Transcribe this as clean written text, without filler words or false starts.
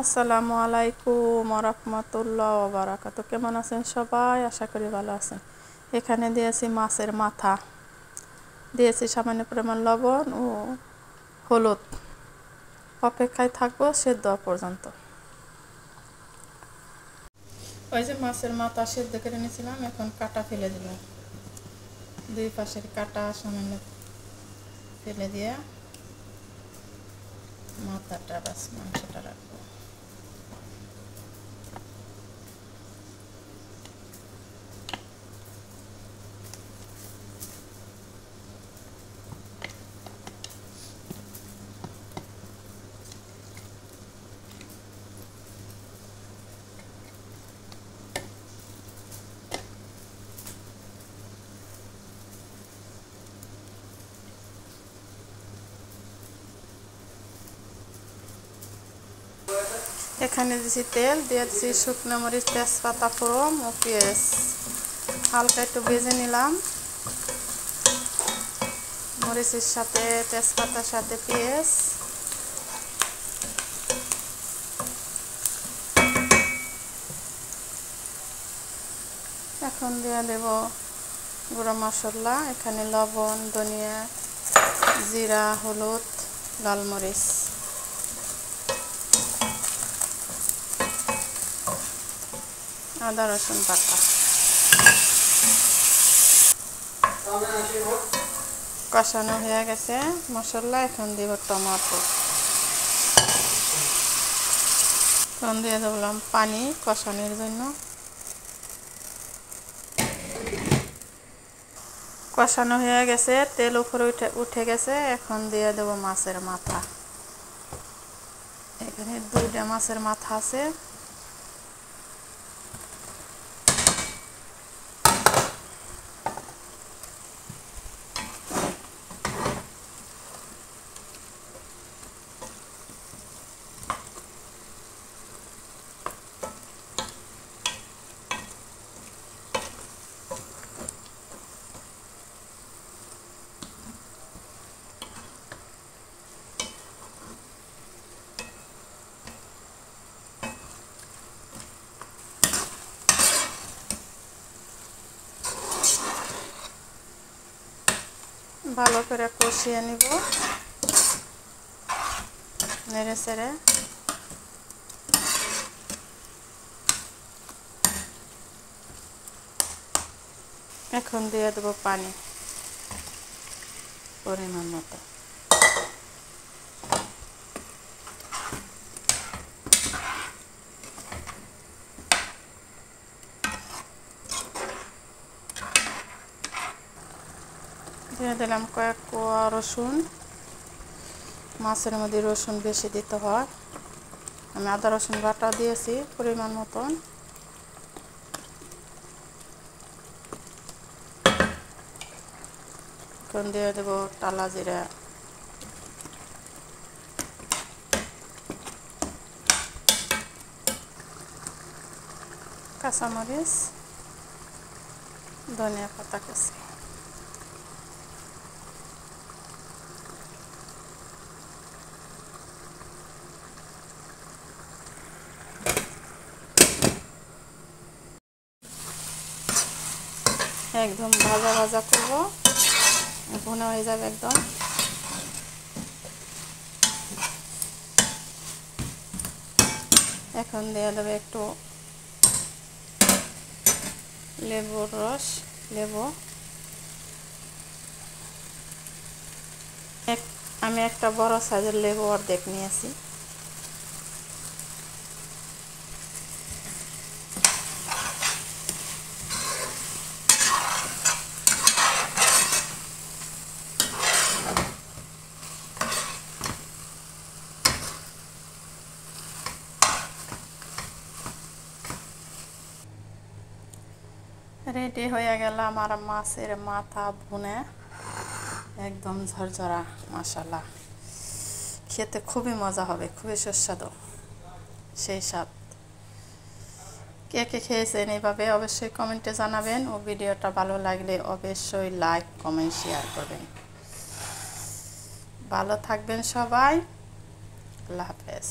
আসসালামু আলাইকুম ওয়া রাহমাতুল্লাহি ওয়া বারাকাতুহু। কেমন আছেন সবাই? আশা করি ভালো আছেন। এখানে দিয়েছি মাছের মাথা, দিয়েছি সামান্য পরিমাণ লবণ ও হলুদ। অপেক্ষায় থাকবো সেদ্ধ হওয়া পর্যন্ত। ওই যে মাছের মাথা সেদ্ধ করে নিয়েছিলাম, এখন কাটা ফেলে দিল। দুই পাশের কাটা সামান্য ফেলে দিয়ে মাথাটা বাস মাংসটা রাখবো। এখানে দিয়েছি তেল, দিয়েছি শুকনো মরিচ, তেজপাতা, ফোড়ন ও পেঁয়াজ। হালকা একটু ভেজে নিলাম। মরিচের সাথে তেজপাতার সাথে পেঁয়াজ। এখন দিয়ে দেব গুঁড়া মশলা। এখানে লবণ, ধনিয়া, জিরা, হলুদ, লাল মরিচ। আদা রসুন বাটা। কষানো হয়ে গেছে মশলা। এখন দেব টমেটো। এখন দিয়ে দিলাম পানি কষানোর জন্য। কষানো হয়ে গেছে, তেল উপরে উঠে গেছে। এখন দিয়ে দেব মাছের মাথা। এখানে 2টা মাছের মাথা আছে। ভালো করে কষিয়ে নিব নেড়ে চেড়ে। এখন দিয়ে দেবো পানি পরিমাণ মতো। দিয়ে দিলাম কয়েক কোয়া রসুন। মাছের মধ্যে রসুন বেশি দিতে হয়। আমি আদা রসুন বাটা দিয়েছি পরিমাণ মতন। এখন দিয়ে দেবো টালা জিরা, কাঁচামরিচ, ধনিয়া পাতা কুচি। একদম ভাজা ভাজা করব, ভুনা হয়ে যাবে একদম। এখন দিয়ে দেবে একটু লেবুর রস, লেবু। আমি একটা বড় সাইজের লেবু অর্ধেক নিয়েছি। রেডি হয়ে গেল আমার মাছের মাথা ভুনে, একদম ঝরঝরা। মাশাআল্লাহ, খেতে খুবই মজা হবে, খুবই সুস্বাদু, সেই স্বাদ। কে কে খেয়েছেন এইভাবে অবশ্যই কমেন্টে জানাবেন। ও ভিডিওটা ভালো লাগলে অবশ্যই লাইক, কমেন্ট, শেয়ার করবেন। ভালো থাকবেন সবাই। আল্লাহ হাফেজ।